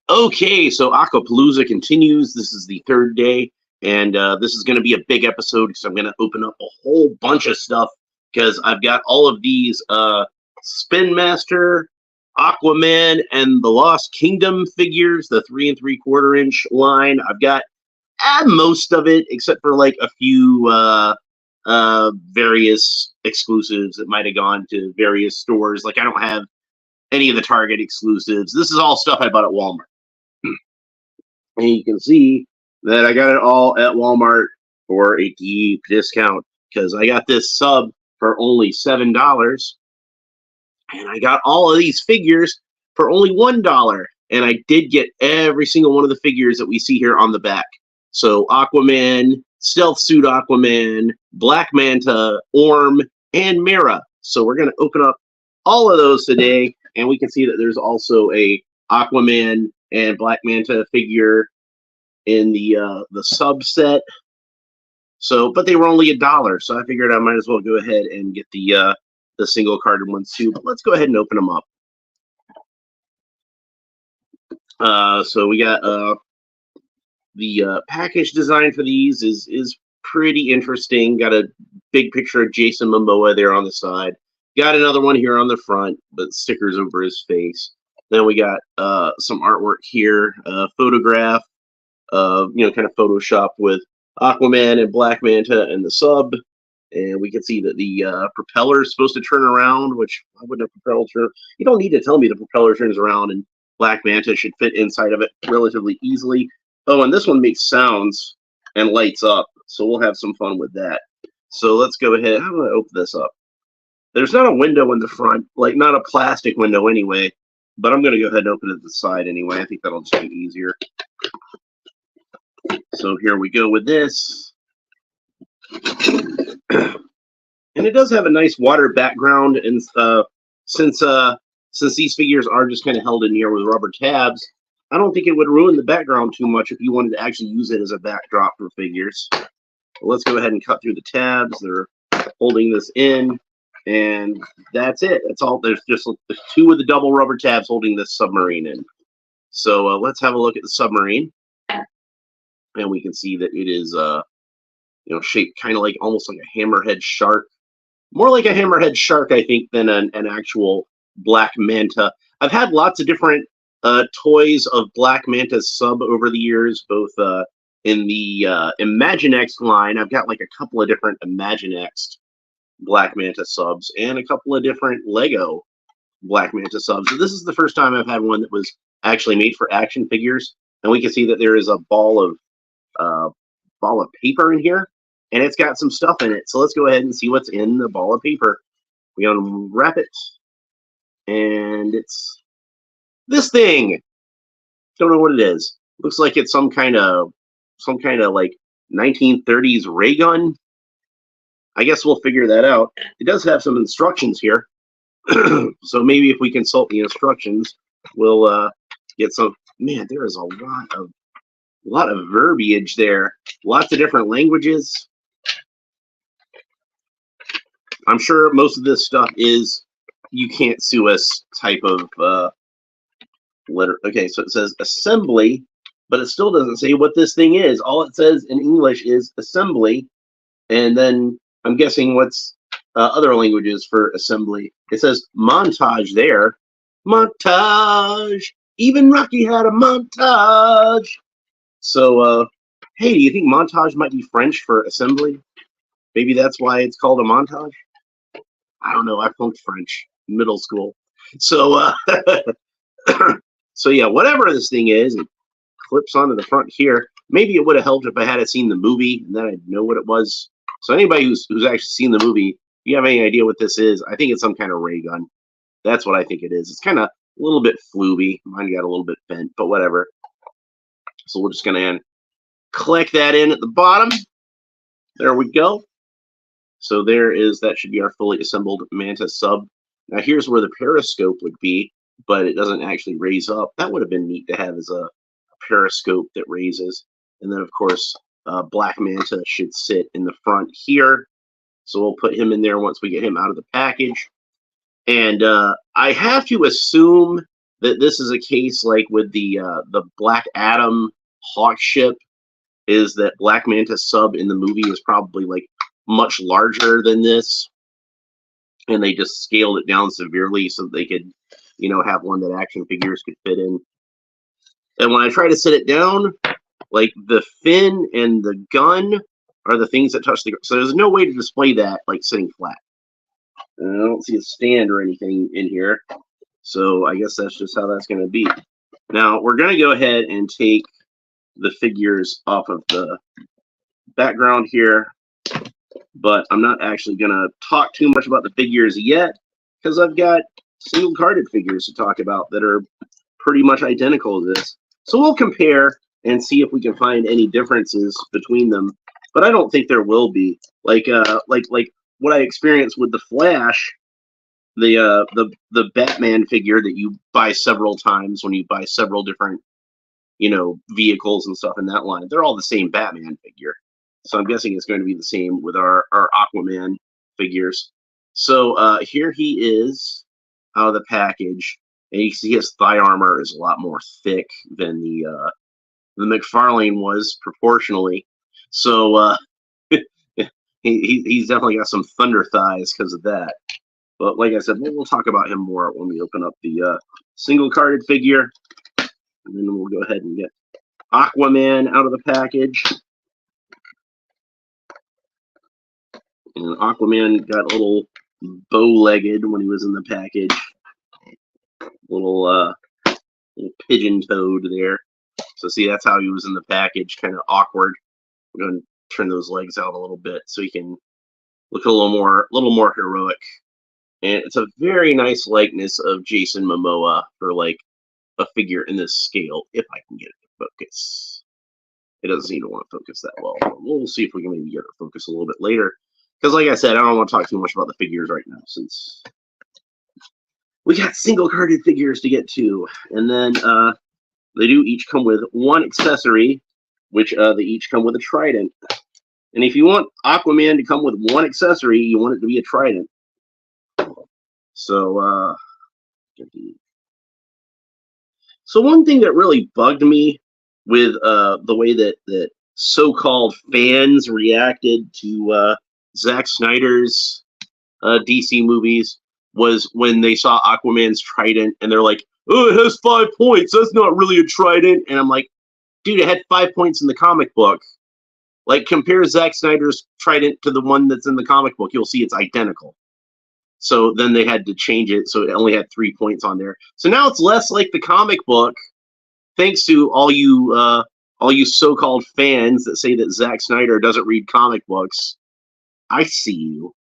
Okay, so Aquapalooza continues. This is the third day, and this is going to be a big episode because I'm going to open up a whole bunch of stuff because I've got all of these Spin Master, Aquaman, and the Lost Kingdom figures, the 3 3/4 inch line. I've got most of it except for like a few various exclusives that might have gone to various stores. Like I don't have any of the Target exclusives. This is all stuff I bought at Walmart. And you can see that I got it all at Walmart for a deep discount because I got this sub for only $7, and I got all of these figures for only $1. And I did get every single one of the figures that we see here on the back. So Aquaman, Stealth Suit Aquaman, Black Manta, Orm, and Mera. So we're going to open up all of those today, and we can see that there's also a Aquaman and Black Manta figure in the subset. So, but they were only $1, so I figured I might as well go ahead and get the single carded ones too. But let's go ahead and open them up. So we got the package design for these is pretty interesting. Got a big picture of Jason Momoa there on the side. Got another one here on the front, but stickers over his face. Then we got some artwork here, photograph, kind of Photoshop with Aquaman and Black Manta and the sub. And we can see that the propeller is supposed to turn around, which I wouldn't have propeller turn. You don't need to tell me the propeller turns around, and Black Manta should fit inside of it relatively easily. Oh, and this one makes sounds and lights up, so we'll have some fun with that. So let's go ahead. I'm going to open this up. There's not a window in the front, like not a plastic window anyway, but I'm going to go ahead and open it to the side anyway. I think that'll just be easier. So here we go with this. And it does have a nice water background, and since these figures are just kind of held in here with rubber tabs, I don't think it would ruin the background too much if you wanted to actually use it as a backdrop for figures. Let's go ahead and cut through the tabs. They're holding this in, and that's it. That's all. There's just two of the double rubber tabs holding this submarine in. So let's have a look at the submarine, and we can see that it is shaped kind of like almost like a hammerhead shark. More like a hammerhead shark, I think, than an actual Black Manta. I've had lots of different toys of Black Manta sub over the years, both in the Imaginext line. I've got like a couple of different Imaginext Black Manta subs and a couple of different Lego Black Manta subs. So this is the first time I've had one that was actually made for action figures, and we can see that there is a ball of paper in here, and it's got some stuff in it. So let's go ahead and see what's in the ball of paper. We unwrap it, and it's this thing. Don't know what it is. Looks like it's some kind of like 1930s ray gun. I guess we'll figure that out. It does have some instructions here. So maybe if we consult the instructions, we'll get some. Man, there is a lot of verbiage there. Lots of different languages. I'm sure most of this stuff is "you can't sue us" type of letter. Okay, so it says assembly, but it still doesn't say what this thing is. All it says in English is assembly, and then I'm guessing what's other languages for assembly. It says montage there. Montage. Even Rocky had a montage. So, hey, do you think montage might be French for assembly? Maybe that's why it's called a montage? I don't know. I flunked French in middle school. So, so yeah, whatever this thing is, it clips onto the front here. Maybe it would have helped if I had seen the movie, and then I'd know what it was. So anybody who's actually seen the movie, if you have any idea what this is, I think it's some kind of ray gun. That's what I think it is. It's kind of a little bit flooby. Mine got a little bit bent, but whatever. So we're just going to click that in at the bottom. There we go. So that should be our fully assembled Manta sub. Now here's where the periscope would be, but it doesn't actually raise up. That would have been neat to have as a periscope that raises. And then of course, Black Manta should sit in the front here. So we'll put him in there once we get him out of the package. And I have to assume that this is a case like with the Black Adam Hawk ship, is that Black Manta sub in the movie is probably like much larger than this, and they just scaled it down severely so they could, you know, have one that action figures could fit in. And when I try to sit it down, like the fin and the gun are the things that touch the ground. So there's no way to display that like sitting flat. And I don't see a stand or anything in here. So I guess that's just how that's going to be. Now we're going to go ahead and take the figures off of the background here, but I'm not actually going to talk too much about the figures yet because I've got single carded figures to talk about that are pretty much identical to this. So we'll compare and see if we can find any differences between them. But I don't think there will be. Like what I experienced with the Flash, the Batman figure that you buy several times when you buy several different, you know, vehicles and stuff in that line. They're all the same Batman figure. So I'm guessing it's going to be the same with our Aquaman figures. So here he is out of the package. And you can see his thigh armor is a lot more thick than the McFarlane was proportionally. So he's definitely got some thunder thighs because of that. But like I said, we'll talk about him more when we open up the single carded figure. And then we'll go ahead and get Aquaman out of the package. And Aquaman got a little bow-legged when he was in the package. Little pigeon-toed there. So see, that's how he was in the package, kind of awkward. We're going to turn those legs out a little bit so he can look a little more heroic. And it's a very nice likeness of Jason Momoa for like a figure in this scale, if I can get it to focus. It doesn't seem to want to focus that well. But we'll see if we can maybe get it to focus a little bit later. Because like I said, I don't want to talk too much about the figures right now since we got single carded figures to get to. And then they do each come with one accessory, which they each come with a trident. And if you want Aquaman to come with one accessory, you want it to be a trident. So, so one thing that really bugged me with the way that so-called fans reacted to Zack Snyder's DC movies was when they saw Aquaman's trident and they're like, "Oh, it has 5 points. That's not really a trident." And I'm like, dude, it had 5 points in the comic book. Like, compare Zack Snyder's trident to the one that's in the comic book. You'll see it's identical. So then they had to change it, so it only had 3 points on there. So now it's less like the comic book, thanks to all you so-called fans that say that Zack Snyder doesn't read comic books. I see you.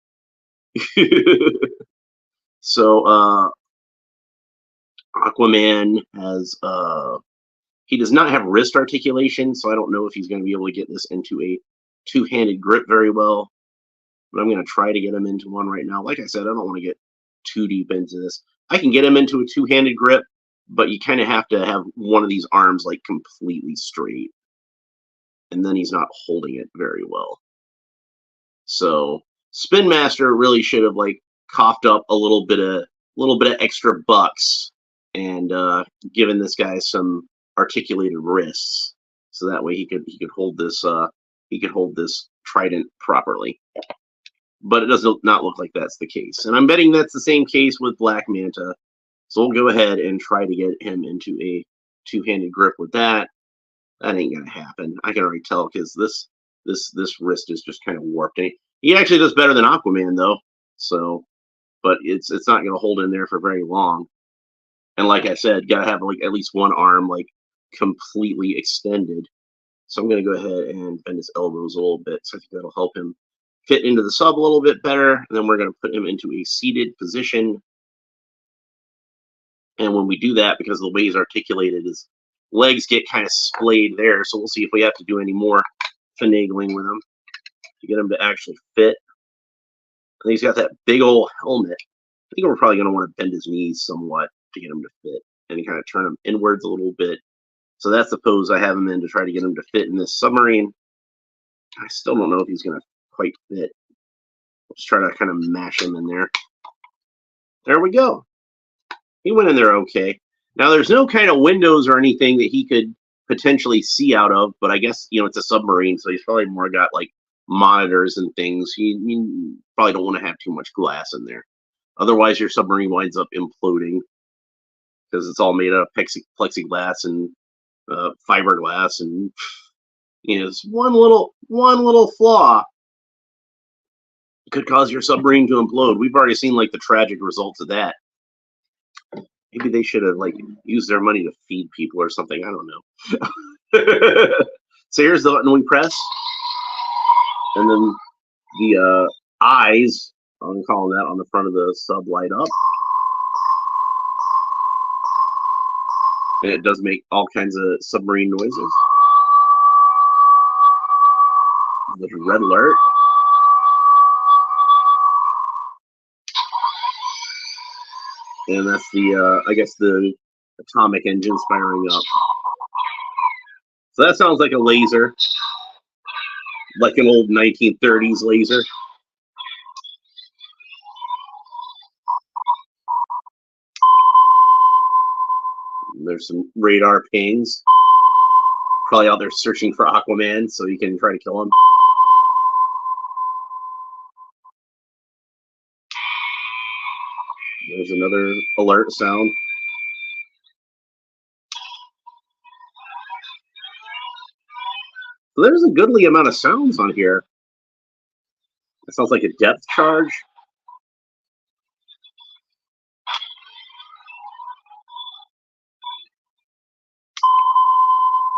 So Aquaman has he does not have wrist articulation, so I don't know if he's going to be able to get this into a two-handed grip very well. But I'm going to try to get him into one right now. Like I said, I don't want to get too deep into this. I can get him into a two-handed grip, but you kind of have to have one of these arms like completely straight. And then he's not holding it very well. So Spin Master really should have like coughed up a little bit of extra bucks and given this guy some articulated wrists, so that way he could hold this trident properly. But it does not look like that's the case, and I'm betting that's the same case with Black Manta. So we'll go ahead and try to get him into a two-handed grip with that. That ain't gonna happen. I can already tell because this wrist is just kind of warped. And he actually does better than Aquaman though. So, but it's not gonna hold in there for very long. And like I said, gotta have like at least one arm like completely extended. So I'm gonna go ahead and bend his elbows a little bit. So I think that'll help him fit into the sub a little bit better. And then we're gonna put him into a seated position. And when we do that, because the way he's articulated, his legs get kind of splayed there. So we'll see if we have to do any more finagling with him to get him to actually fit. And he's got that big old helmet. I think we're probably going to want to bend his knees somewhat to get him to fit and kind of turn him inwards a little bit. So that's the pose I have him in to try to get him to fit in this submarine. I still don't know if he's going to quite fit. Let's try to kind of mash him in there. There we go. He went in there okay. Now, there's no kind of windows or anything that he could potentially see out of, but I guess, it's a submarine, so he's probably more got like monitors and things. You probably don't want to have too much glass in there. Otherwise, your submarine winds up imploding because it's all made out of plexiglass and fiberglass, and it's one little flaw could cause your submarine to implode. We've already seen like the tragic results of that. Maybe they should have like used their money to feed people or something. I don't know. So here's the button we press, and then the eyes, I'm calling that, on the front of the sub light up. And it does make all kinds of submarine noises. There's a red alert. And that's the, I guess, the atomic engines firing up. So that sounds like a laser, like an old 1930s laser. There's some radar pings. Probably out there searching for Aquaman so you can try to kill him. There's another alert sound. So there's a goodly amount of sounds on here. It sounds like a depth charge.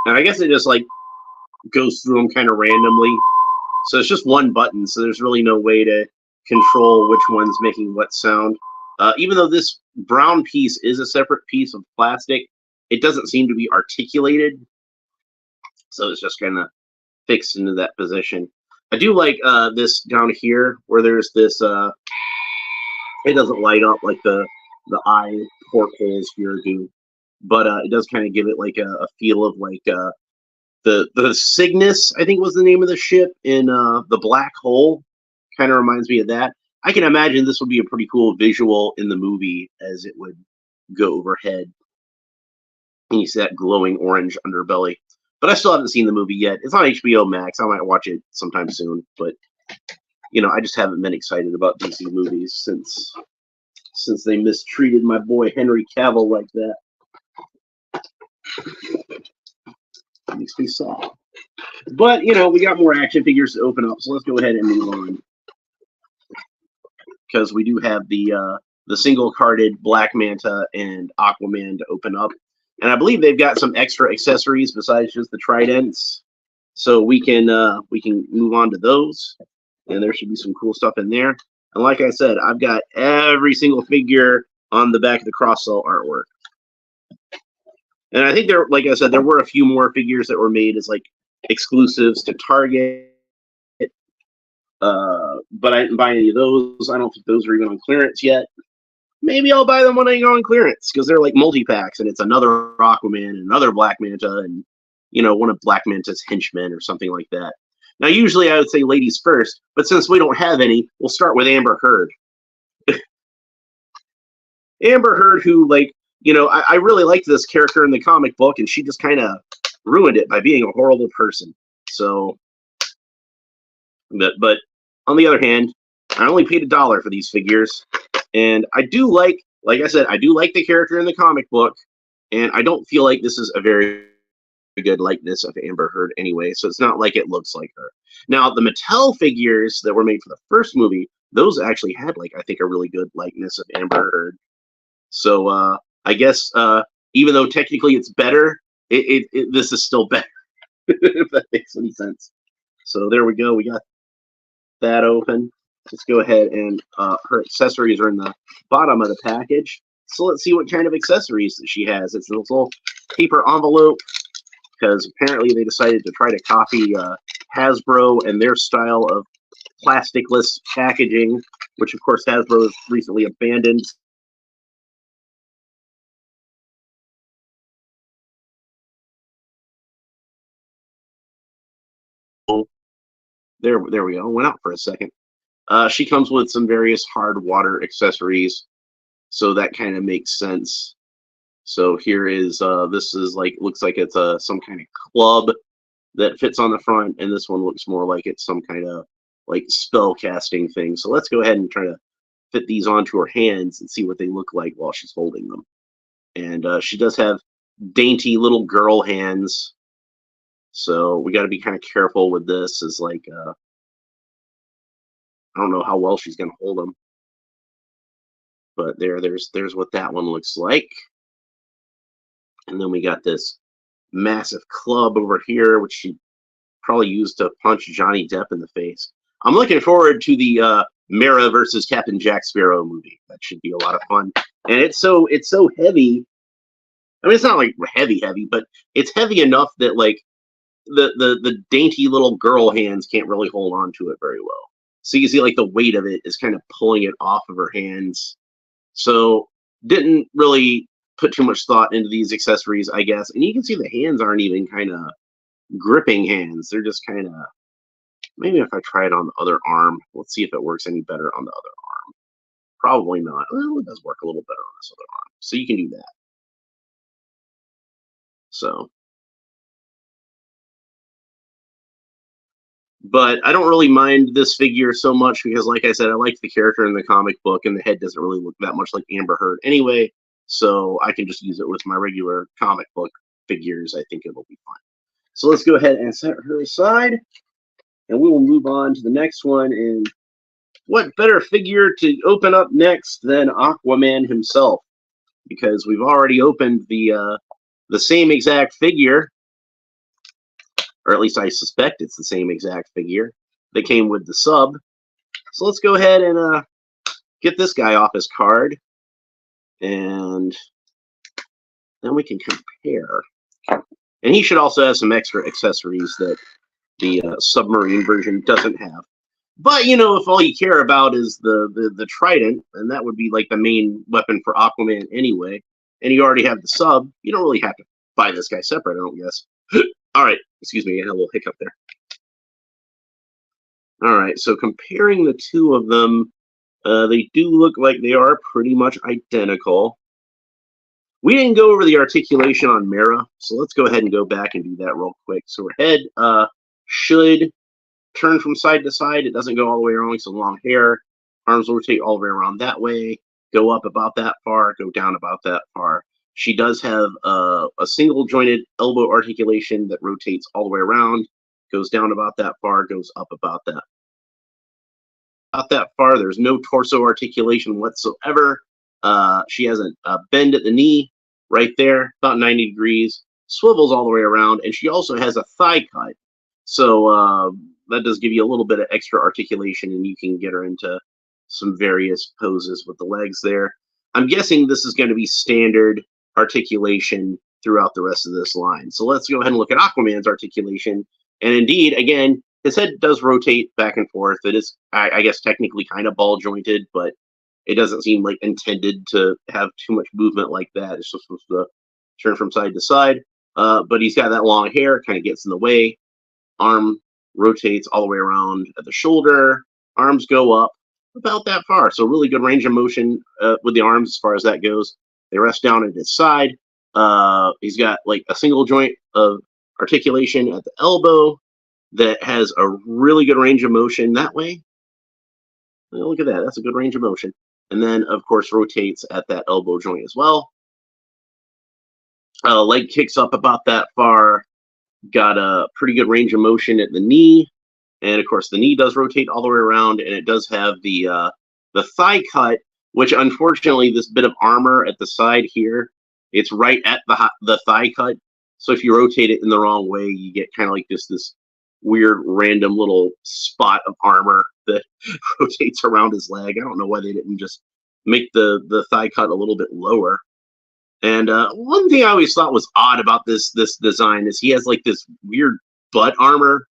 And I guess it just like goes through them kind of randomly. So it's just one button, so there's really no way to control which one's making what sound. Even though this brown piece is a separate piece of plastic, it doesn't seem to be articulated. So it's just kind of fixed into that position. I do like this down here where there's this, it doesn't light up like the eye portholes here do, but it does kind of give it like a feel of like the Cygnus, I think was the name of the ship in the Black Hole. Kind of reminds me of that. I can imagine this would be a pretty cool visual in the movie as it would go overhead. And you see that glowing orange underbelly. But I still haven't seen the movie yet. It's on HBO Max. I might watch it sometime soon. But, I just haven't been excited about DC movies since they mistreated my boy Henry Cavill like that. Makes me sad. But, we got more action figures to open up, so let's go ahead and move on. Because we do have the single-carded Black Manta and Aquaman to open up. And I believe they've got some extra accessories besides just the tridents. So we can move on to those. And there should be some cool stuff in there. And like I said, I've got every single figure on the back of the cross-sell artwork. And I think there, like I said, there were a few more figures that were made as like exclusives to Target. But I didn't buy any of those. I don't think those are even on clearance yet. Maybe I'll buy them when I go on clearance because they're like multi-packs and it's another Aquaman and another Black Manta and, one of Black Manta's henchmen or something like that. Now, usually I would say ladies first, but since we don't have any, we'll start with Amber Heard. Amber Heard, who, like, I really liked this character in the comic book, and she just kind of ruined it by being a horrible person. So, but on the other hand, I only paid $1 for these figures, and I do like I said, I do like the character in the comic book, and I don't feel like this is a very good likeness of Amber Heard anyway, so it's not like it looks like her. Now, the Mattel figures that were made for the first movie, those actually had, like, I think a really good likeness of Amber Heard. So, I guess, even though technically it's better, this is still better, if that makes any sense. So there we go. We got that open. Let's go ahead and her accessories are in the bottom of the package. So let's see what kind of accessories that she has. It's a little paper envelope because apparently they decided to try to copy Hasbro and their style of plasticless packaging, which of course Hasbro has recently abandoned. There we go. Went out for a second. She comes with some various hard water accessories, so that kind of makes sense. So here is this is like looks like it's some kind of club that fits on the front, and this one looks more like it's some kind of like spell casting thing. So let's go ahead and try to fit these onto her hands and see what they look like while she's holding them. And she does have dainty little girl hands, so we got to be kind of careful with this. Is like I don't know how well she's gonna hold them, but there's what that one looks like. And then we got this massive club over here, which she probably used to punch Johnny Depp in the face. I'm looking forward to the Mera versus Captain Jack Sparrow movie. That should be a lot of fun. And it's so heavy. I mean, it's not like heavy, but it's heavy enough that like the dainty little girl hands can't really hold on to it very well. So you see like the weight of it is kind of pulling it off of her hands. So didn't really put too much thought into these accessories, I guess. And you can see the hands aren't even kind of gripping hands. They're just kind of, maybe if I try it on the other arm, let's see if it works any better on the other arm. Probably not. Well, it does work a little better on this other arm. So you can do that. So, but I don't really mind this figure so much because, like I said, I like the character in the comic book, and the head doesn't really look that much like Amber Heard anyway. So I can just use it with my regular comic book figures. I think it'll be fine. So let's go ahead and set her aside, and we will move on to the next one. And what better figure to open up next than Aquaman himself? Because we've already opened the same exact figure, or at least I suspect it's the same exact figure that came with the sub. So let's go ahead and get this guy off his card, and then we can compare. And he should also have some extra accessories that the submarine version doesn't have. But, you know, if all you care about is the trident, and that would be like the main weapon for Aquaman anyway, and you already have the sub, you don't really have to buy this guy separate, I don't guess. All right, excuse me, I had a little hiccup there. All right, so comparing the two of them, they do look like they are pretty much identical. We didn't go over the articulation on Mera, so let's go ahead and go back and do that real quick. So her head should turn from side to side. It doesn't go all the way around, so long hair. Arms rotate all the way around that way, go up about that far, go down about that far. She does have a single jointed elbow articulation that rotates all the way around, goes down about that far, goes up about that far. There's no torso articulation whatsoever. She has a bend at the knee right there, about 90 degrees, swivels all the way around, and she also has a thigh cut. So that does give you a little bit of extra articulation, and you can get her into some various poses with the legs there. I'm guessing this is going to be standard articulation throughout the rest of this line. So let's go ahead and look at Aquaman's articulation. And indeed, again, his head does rotate back and forth. It is, I guess, technically kind of ball jointed, but it doesn't seem like intended to have too much movement like that. It's just supposed to turn from side to side. But he's got that long hair, kind of gets in the way. Arm rotates all the way around at the shoulder. Arms go up about that far. So really good range of motion with the arms as far as that goes. They rest down at his side. He's got like a single joint of articulation at the elbow that has a really good range of motion that way. Oh, look at that. That's a good range of motion. And then, of course, rotates at that elbow joint as well. Leg kicks up about that far. Got a pretty good range of motion at the knee. And, of course, the knee does rotate all the way around. And it does have the thigh cut, which, unfortunately, this bit of armor at the side here, it's right at the thigh cut. So if you rotate it in the wrong way, you get kind of like this weird random little spot of armor that rotates around his leg. I don't know why they didn't just make the thigh cut a little bit lower. And one thing I always thought was odd about this design is he has like this weird butt armor.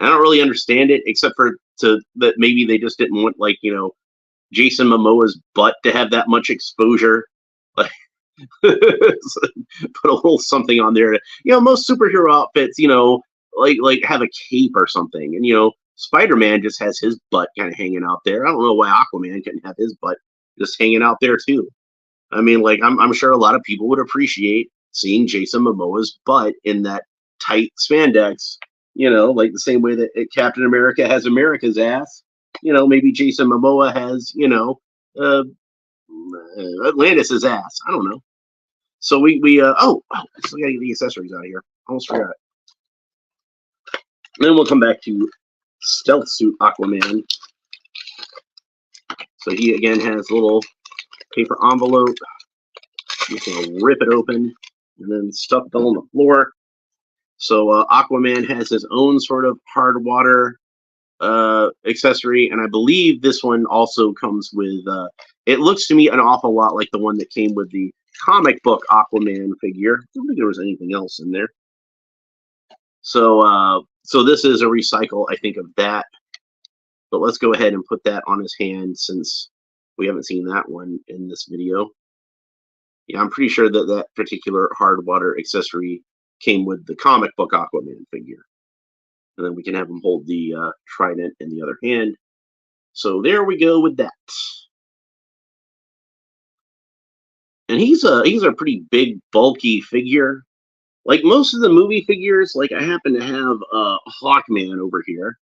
I don't really understand it, except for that maybe they just didn't want, like, you know, Jason Momoa's butt to have that much exposure. Like, put a little something on there. You know, most superhero outfits, you know, like have a cape or something, and you know, Spider-Man just has his butt kind of hanging out there. I don't know why Aquaman couldn't have his butt just hanging out there too. I mean, like, I'm sure a lot of people would appreciate seeing Jason Momoa's butt in that tight spandex. You know, like the same way that Captain America has America's ass. You know, maybe Jason Momoa has, uh, Atlantis's ass. I don't know. So I still gotta get the accessories out of here. Almost forgot. And then we'll come back to Stealth Suit Aquaman. So he again has a little paper envelope. Just gonna rip it open, and then stuff fell on the floor. So Aquaman has his own sort of hard water accessory, and I believe this one also comes with. It looks to me an awful lot like the one that came with the comic book Aquaman figure. I don't think there was anything else in there. So this is a recycle, I think, of that. But let's go ahead and put that on his hand since we haven't seen that one in this video. Yeah, I'm pretty sure that that particular hard water accessory came with the comic book Aquaman figure. And then we can have him hold the trident in the other hand. So there we go with that. And he's a pretty big, bulky figure. Like most of the movie figures, like I happen to have Hawkman over here.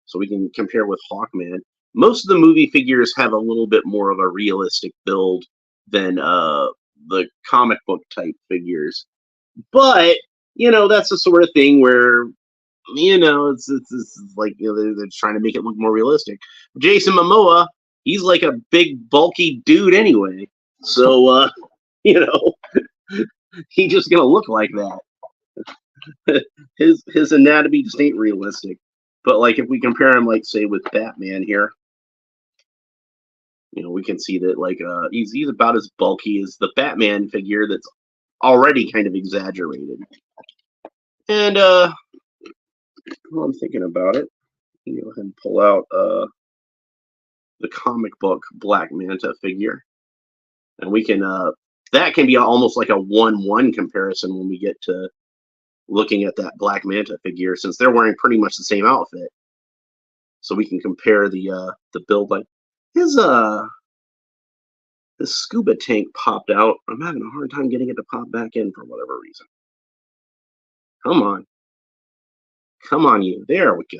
So we can compare with Hawkman. Most of the movie figures have a little bit more of a realistic build than the comic book type figures. But, that's the sort of thing where, it's like, they're trying to make it look more realistic. Jason Momoa, he's like a big, bulky dude anyway. So, he's just going to look like that. His anatomy just ain't realistic. But, like, if we compare him, like, say, with Batman here, we can see that, like, he's about as bulky as the Batman figure that's already kind of exaggerated. And while I'm thinking about it, go ahead and pull out the comic book Black Manta figure, and we can that can be almost like a 1-1 comparison when we get to looking at that Black Manta figure, since they're wearing pretty much the same outfit. So we can compare the build. Like his scuba tank popped out. I'm having a hard time getting it to pop back in for whatever reason. Come on, you. There we go.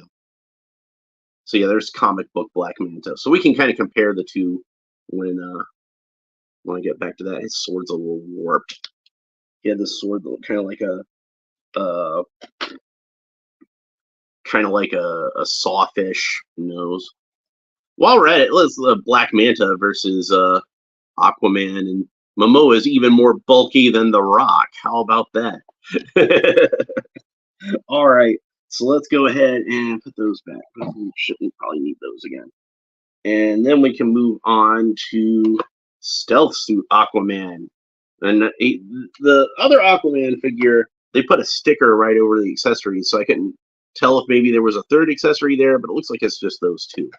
So yeah, there's comic book Black Manta. So we can kind of compare the two when I get back to that. His sword's a little warped. He had this sword that looked kind of like a sawfish nose. While we're at it, let's Black Manta versus Aquaman, and Momoa is even more bulky than The Rock. How about that? All right, so let's go ahead and put those back. We shouldn't probably need those again. And then we can move on to Stealth Suit Aquaman. And the other Aquaman figure, they put a sticker right over the accessories, so I couldn't tell if maybe there was a third accessory there, but it looks like it's just those two.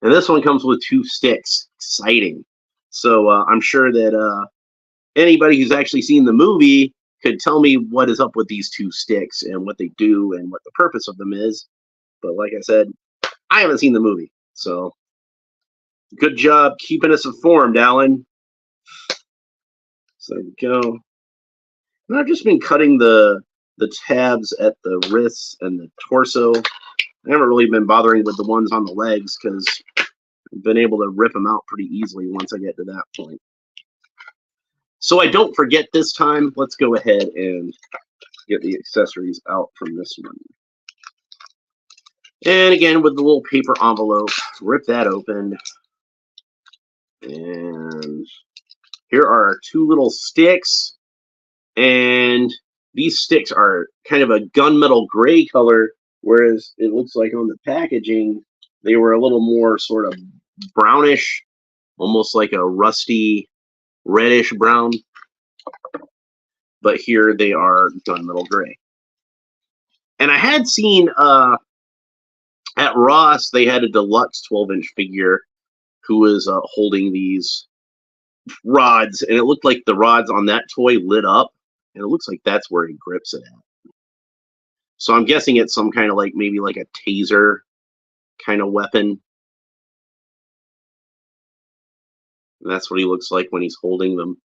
And this one comes with 2 sticks. Exciting. So I'm sure that anybody who's actually seen the movie could tell me what is up with these 2 sticks and what they do and what the purpose of them is. But like I said, I haven't seen the movie. So good job keeping us informed, Alan. So there we go. And I've just been cutting the tabs at the wrists and the torso. I haven't really been bothering with the ones on the legs because I've been able to rip them out pretty easily once I get to that point. So I don't forget this time, let's go ahead and get the accessories out from this one. And again, with the little paper envelope, rip that open. And here are our 2 little sticks. And these sticks are kind of a gunmetal gray color, whereas it looks like on the packaging, they were a little more sort of brownish, almost like a rusty reddish brown. But here they are gunmetal gray. And I had seen at Ross, they had a deluxe 12-inch figure who was holding these rods, and it looked like the rods on that toy lit up, and it looks like that's where he grips it at. So I'm guessing it's some kind of maybe like a taser kind of weapon. And that's what he looks like when he's holding them.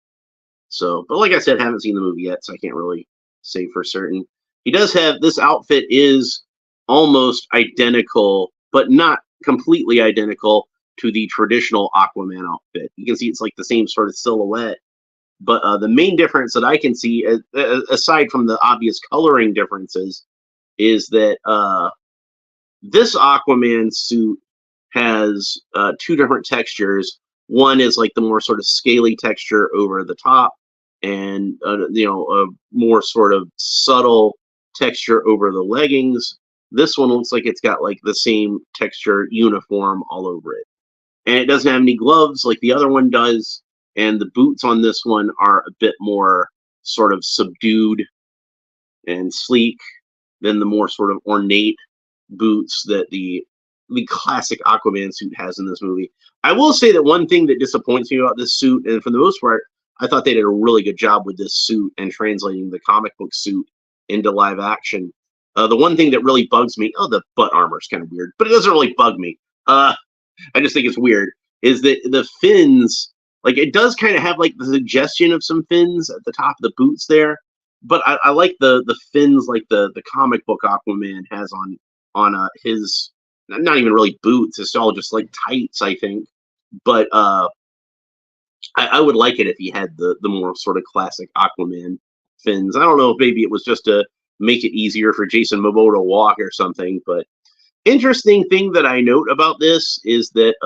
So, but like I said, haven't seen the movie yet, so I can't really say for certain. He does have this outfit is almost identical, but not completely identical to the traditional Aquaman outfit. You can see it's like the same sort of silhouette, but the main difference that I can see, aside from the obvious coloring differences, is that this Aquaman suit has two different textures. One is like the more sort of scaly texture over the top, and a more sort of subtle texture over the leggings. This one looks like it's got like the same texture uniform all over it, and it doesn't have any gloves like the other one does. And the boots on this one are a bit more sort of subdued and sleek than the more sort of ornate boots that the classic Aquaman suit has in this movie. I will say that one thing that disappoints me about this suit, and for the most part, I thought they did a really good job with this suit and translating the comic book suit into live action. The one thing that really bugs me, the butt armor is kind of weird, but it doesn't really bug me. I just think it's weird, is that the fins, like it does kind of have like the suggestion of some fins at the top of the boots there, but I like the fins like the comic book Aquaman has on his, not even really boots, it's all just like tights, I think. But I would like it if he had the more sort of classic Aquaman fins. I don't know if maybe it was just to make it easier for Jason Momoa to walk or something, but interesting thing that I note about this is that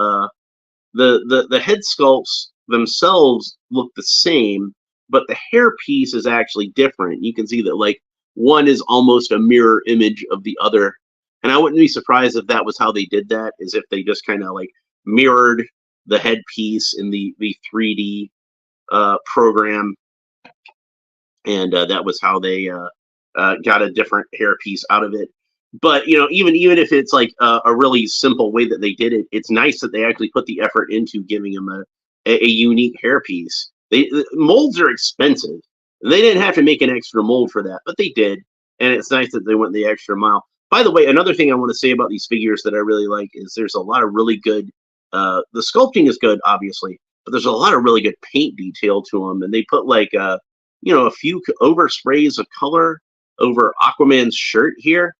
the head sculpts themselves look the same, but the hair piece is actually different. You can see that like one is almost a mirror image of the other, and I wouldn't be surprised if that was how they did that, is if they just kind of like mirrored the headpiece in the 3D program, and that was how they got a different hairpiece out of it. But even if it's like a really simple way that they did it, it's nice that they actually put the effort into giving him a unique hairpiece. The molds are expensive. They didn't have to make an extra mold for that, but they did, and it's nice that they went the extra mile. By the way, another thing I want to say about these figures that I really like is there's a lot of really good. The sculpting is good, obviously, but there's a lot of really good paint detail to them, and they put like a few oversprays of color over Aquaman's shirt here,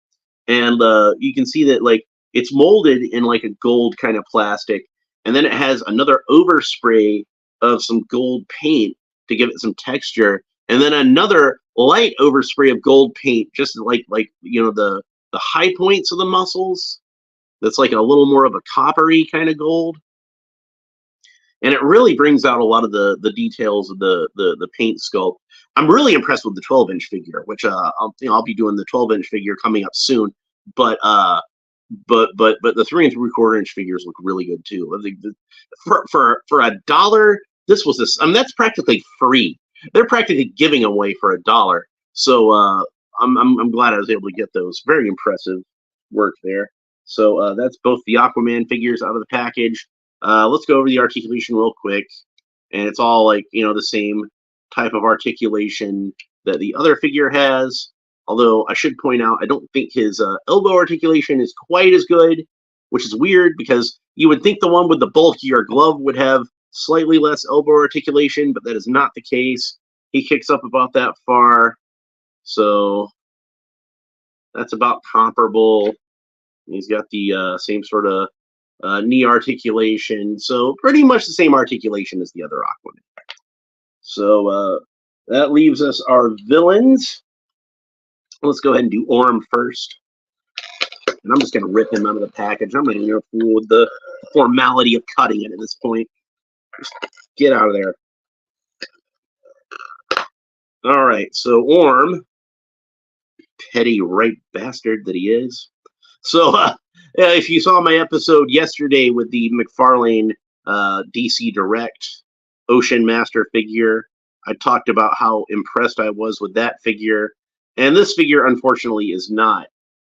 and you can see that like it's molded in like a gold kind of plastic, and then it has another overspray of some gold paint to give it some texture, and then another light overspray of gold paint just like the high points of the muscles. That's like a little more of a coppery kind of gold, and it really brings out a lot of the details of the paint sculpt. I'm really impressed with the 12-inch figure, which I'll be doing the 12-inch figure coming up soon. But the 3 3/4-inch figures look really good too. I think for $1, this was this. I mean, that's practically free. They're practically giving away for $1. So I'm glad I was able to get those. Very impressive work there. So that's both the Aquaman figures out of the package. Let's go over the articulation real quick, and it's all like the same type of articulation that the other figure has. Although I should point out, I don't think his elbow articulation is quite as good, which is weird because you would think the one with the bulkier glove would have slightly less elbow articulation, but that is not the case. He kicks up about that far, so that's about comparable. He's got the same sort of knee articulation, so pretty much the same articulation as the other Aquaman. So that leaves us our villains. Let's go ahead and do Orm first. And I'm just going to rip him out of the package. I'm not even going to fool with the formality of cutting it at this point. Just get out of there. All right, so Orm, petty right bastard that he is. So if you saw my episode yesterday with the McFarlane DC Direct Ocean Master figure, I talked about how impressed I was with that figure. And this figure, unfortunately, is not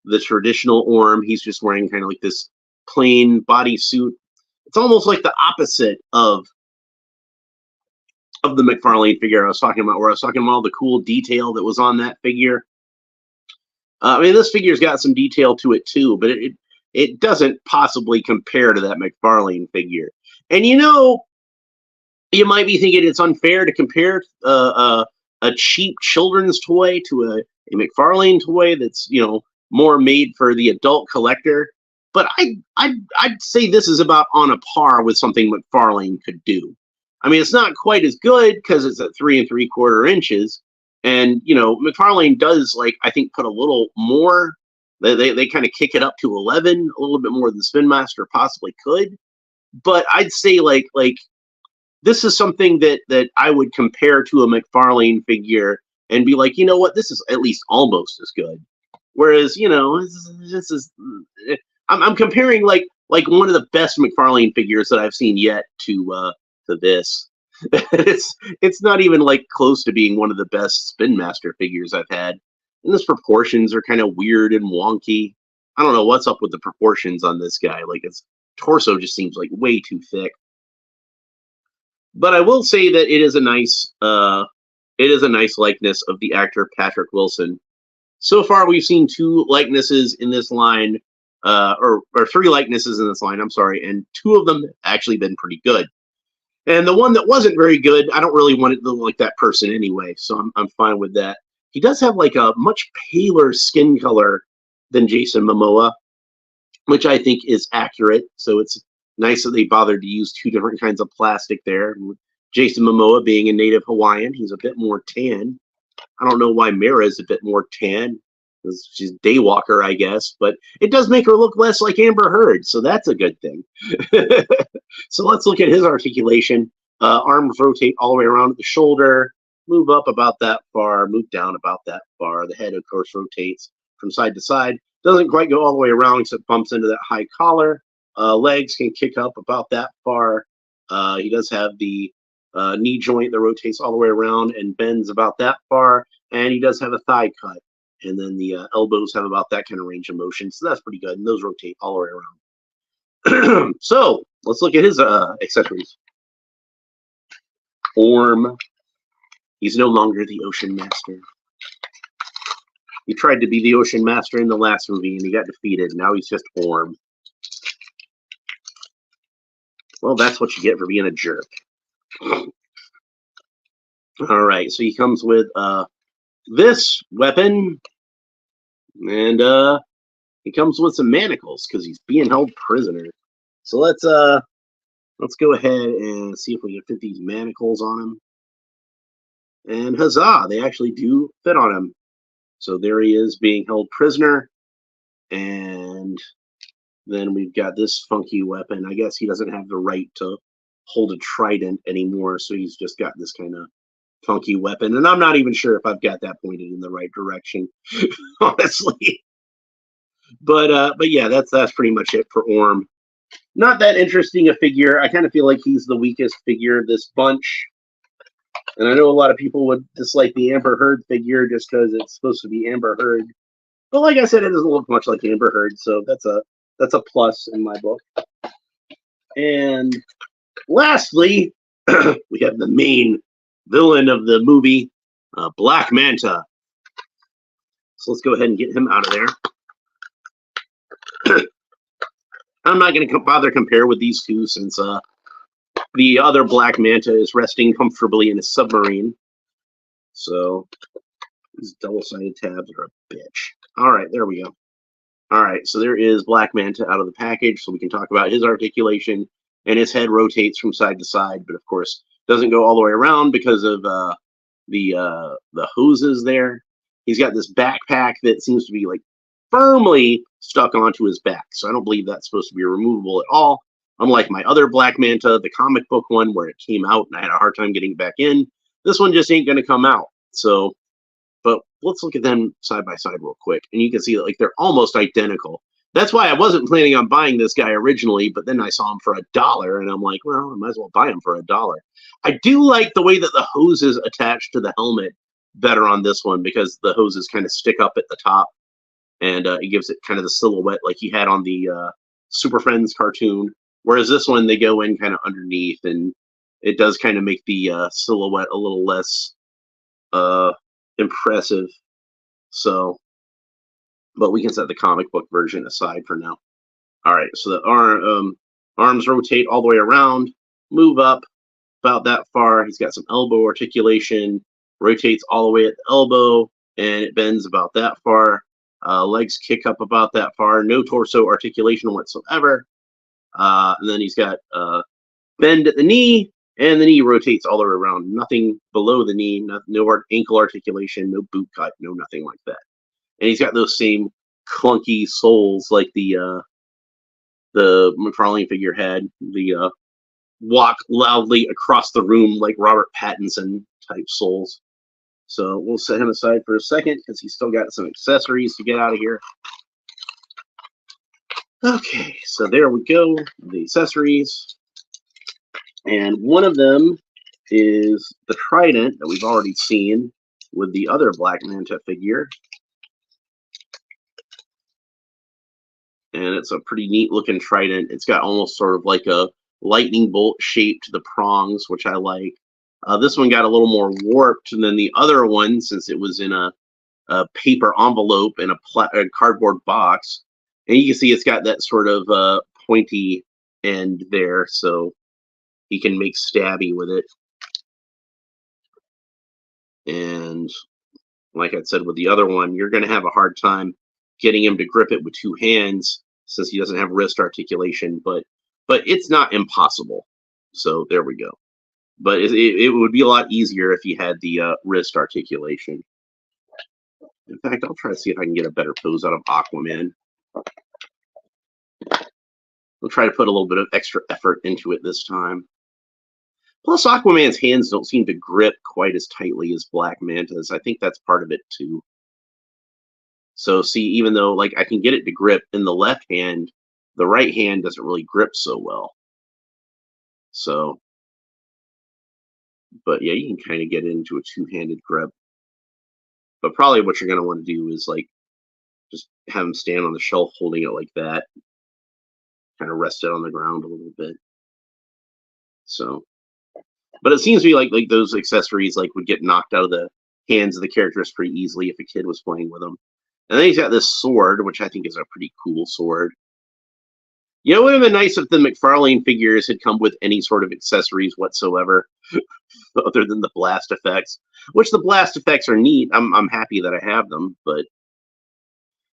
the traditional Orm. He's just wearing kind of like this plain bodysuit. It's almost like the opposite of the McFarlane figure I was talking about, where I was talking about all the cool detail that was on that figure. I mean, this figure's got some detail to it too, but it doesn't possibly compare to that McFarlane figure. And You might be thinking it's unfair to compare a cheap children's toy to a McFarlane toy that's, you know, more made for the adult collector. But I'd say this is about on a par with something McFarlane could do. I mean, it's not quite as good because it's at 3 3/4 inches, and you know McFarlane does, like, I think, put a little more. They kind of kick it up to 11, a little bit more than Spin Master possibly could. But I'd say like this is something that I would compare to a McFarlane figure and be like, you know what, this is at least almost as good. Whereas, you know, this is I'm comparing like one of the best McFarlane figures that I've seen yet to this. It's not even like close to being one of the best Spin Master figures I've had. And his proportions are kind of weird and wonky. I don't know what's up with the proportions on this guy. Like, his torso just seems like way too thick. But I will say that it is a nice likeness of the actor Patrick Wilson. So far, we've seen two likenesses in this line, or three likenesses in this line. I'm sorry, and two of them actually been pretty good. And the one that wasn't very good, I don't really want it to look like that person anyway, so I'm fine with that. He does have like a much paler skin color than Jason Momoa, which I think is accurate. So it's nice that they bothered to use two different kinds of plastic there. Jason Momoa being a native Hawaiian, he's a bit more tan. I don't know why Mera is a bit more tan. She's Daywalker, I guess, but it does make her look less like Amber Heard, so that's a good thing. So let's look at his articulation. Arms rotate all the way around at the shoulder, move up about that far, move down about that far. The head, of course, rotates from side to side. Doesn't quite go all the way around except bumps into that high collar. Legs can kick up about that far. He does have the knee joint that rotates all the way around and bends about that far. And he does have a thigh cut. And then the elbows have about that kind of range of motion. So that's pretty good. And those rotate all the way around. So let's look at his accessories. Orm. He's no longer the Ocean Master. He tried to be the Ocean Master in the last movie and he got defeated. Now he's just Orm. Well, that's what you get for being a jerk. All right, so he comes with this weapon, and he comes with some manacles because he's being held prisoner. So let's go ahead and see if we can fit these manacles on him. And huzzah, they actually do fit on him. So there he is being held prisoner. And then we've got this funky weapon. I guess he doesn't have the right to hold a trident anymore, so he's just got this kind of funky weapon. And I'm not even sure if I've got that pointed in the right direction, honestly. But yeah, that's pretty much it for Orm. Not that interesting a figure. I kind of feel like he's the weakest figure of this bunch. And I know a lot of people would dislike the Amber Heard figure just because it's supposed to be Amber Heard. But like I said, it doesn't look much like Amber Heard, so that's a plus in my book. And lastly, we have the main villain of the movie, Black Manta. So let's go ahead and get him out of there. I'm not going to bother compare with these two since the other Black Manta is resting comfortably in a submarine. So these double-sided tabs are a bitch. All right, there we go. All right, so there is Black Manta out of the package, so we can talk about his articulation. And his head rotates from side to side, but of course doesn't go all the way around because of the hoses there. He's got this backpack that seems to be like firmly stuck onto his back, so I don't believe that's supposed to be removable at all. Unlike my other Black Manta, the comic book one, where it came out and I had a hard time getting it back in, this one just ain't going to come out. So, but let's look at them side by side real quick, and you can see that like they're almost identical. That's why I wasn't planning on buying this guy originally, but then I saw him for $1, and I'm like, well, I might as well buy him for $1. I do like the way that the hoses attach to the helmet better on this one because the hoses kind of stick up at the top, and it gives it kind of the silhouette like he had on the Super Friends cartoon. Whereas this one, they go in kind of underneath, and it does kind of make the silhouette a little less impressive. So, but we can set the comic book version aside for now. All right, so the arms rotate all the way around, move up, about that far. He's got some elbow articulation, rotates all the way at the elbow, and it bends about that far. Legs kick up about that far. No torso articulation whatsoever. And then he's got bend at the knee, and the knee rotates all the way around. Nothing below the knee, no ankle articulation, no boot cut, no nothing like that. And he's got those same clunky soles like the McFarlane figure had. The walk loudly across the room like Robert Pattinson type soles. So we'll set him aside for a second because he's still got some accessories to get out of here. Okay, so there we go, the accessories. And one of them is the trident that we've already seen with the other Black Manta figure. And it's a pretty neat looking trident. It's got almost sort of like a lightning bolt shape to the prongs, which I like. This one got a little more warped than the other one since it was in a paper envelope in a cardboard box. And you can see it's got that sort of pointy end there, so he can make stabby with it. And like I said with the other one, you're going to have a hard time getting him to grip it with two hands since he doesn't have wrist articulation, but it's not impossible. So there we go. But it would be a lot easier if he had the wrist articulation. In fact, I'll try to see if I can get a better pose out of Aquaman. I'll try to put a little bit of extra effort into it this time. Plus, Aquaman's hands don't seem to grip quite as tightly as Black Manta's. I think that's part of it, too. So, see, even though like I can get it to grip in the left hand, the right hand doesn't really grip so well. So, but yeah, you can kind of get into a two-handed grip. But probably what you're going to want to do is like just have him stand on the shelf holding it like that. Kind of rest it on the ground a little bit. So, but it seems to be like those accessories like would get knocked out of the hands of the characters pretty easily if a kid was playing with them. And then he's got this sword, which I think is a pretty cool sword. You know, it would have been nice if the McFarlane figures had come with any sort of accessories whatsoever, other than the blast effects. Which the blast effects are neat. I'm happy that I have them, but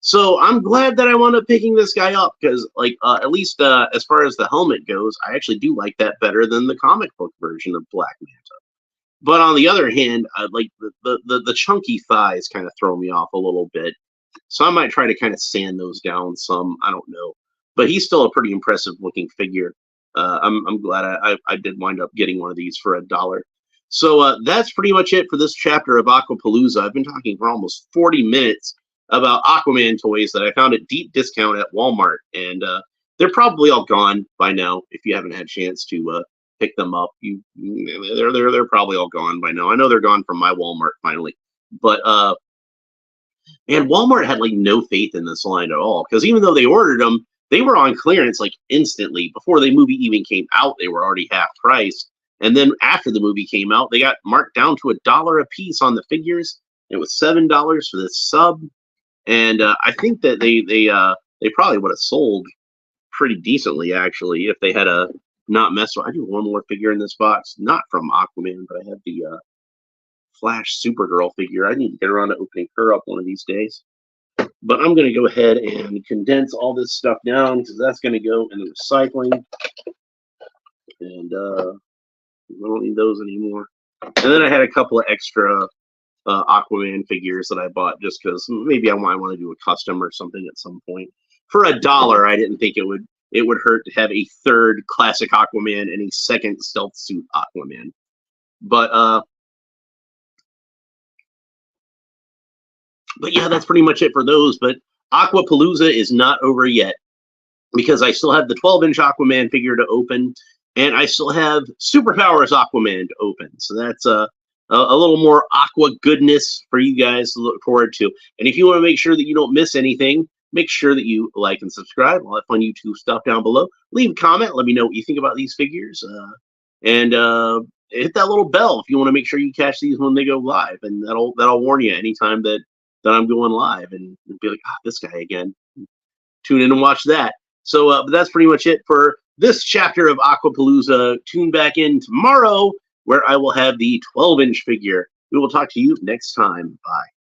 so I'm glad that I wound up picking this guy up because, like, at least as far as the helmet goes, I actually do like that better than the comic book version of Black Manta. But on the other hand, like the chunky thighs kind of throw me off a little bit. So I might try to kind of sand those down some. I don't know. But he's still a pretty impressive looking figure. I'm glad I did wind up getting one of these for $1. So that's pretty much it for this chapter of Aquapalooza. I've been talking for almost 40 minutes about Aquaman toys that I found at deep discount at Walmart. And they're probably all gone by now if you haven't had a chance to pick them up. They're probably all gone by now. I know they're gone from my Walmart finally. But and Walmart had like no faith in this line at all because even though they ordered them, they were on clearance like instantly. Before the movie even came out, they were already half price. And then after the movie came out, they got marked down to $1 a piece on the figures. It was $7 for this sub. And I think that they probably would have sold pretty decently, actually, if they had not messed with. I do one more figure in this box, not from Aquaman, but I have the Flash Supergirl figure. I need to get around to opening her up one of these days. But I'm going to go ahead and condense all this stuff down because that's going to go in the recycling. And I don't need those anymore. And then I had a couple of extra Aquaman figures that I bought just because maybe I might want to do a custom or something at some point. For $1, I didn't think it would hurt to have a third classic Aquaman and a second stealth suit Aquaman. But yeah, that's pretty much it for those. But Aquapalooza is not over yet because I still have the 12-inch Aquaman figure to open, and I still have Superpowers Aquaman to open. So that's a little more Aqua goodness for you guys to look forward to. And if you want to make sure that you don't miss anything, make sure that you like and subscribe. All that fun YouTube stuff down below. Leave a comment. Let me know what you think about these figures. And hit that little bell if you want to make sure you catch these when they go live. And that'll warn you anytime that I'm going live. And be like, this guy again. Tune in and watch that. So but that's pretty much it for this chapter of Aquapalooza. Tune back in tomorrow where I will have the 12-inch figure. We will talk to you next time. Bye.